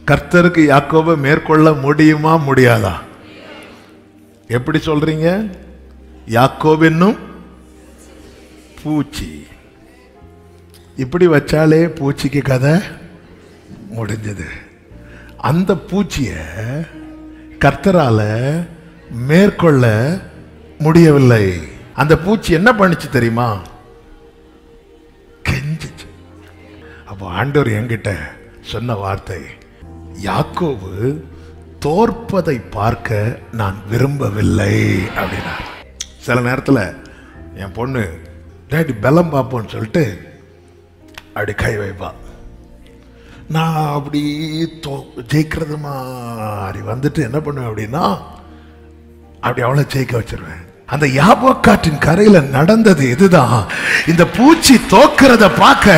கர்த்தருக்கு யாக்கோபை மேற்கொள்ள முடியுமா முடியாதா? எப்படி சொல்றீங்க? யாக்கோபு என்னும் பூச்சி. இப்படி வச்சாலே பூச்சிக்கு கதை முடிஞ்சது. அந்த பூச்சிய கர்த்தரால மேற்கொள்ள முடியவில்லை. அந்த பூச்சி என்ன பண்ணிச்சு தெரியுமா? கெஞ்சிச்சு. அப்போ ஆண்டவர் என்கிட்ட சொன்ன வார்த்தை, யாக்கோபு தோற்பதை பார்க்க நான் விரும்பவில்லை அப்படின்னா. சில நேரத்தில் என் பொண்ணு டேடி பலம் பார்ப்போன்னு சொல்லிட்டு அப்படி கை வைப்பா. நான் அப்படி ஜெயிக்கிறது மாதிரி வந்துட்டு என்ன பண்ணுவேன் அப்படின்னா, அப்படி அவளை ஜெயிக்க வச்சிருவேன். அந்த யாபோக்காற்றின் கரையில நடந்தது இதுதான். இந்த பூச்சி தோக்கிறத பார்க்க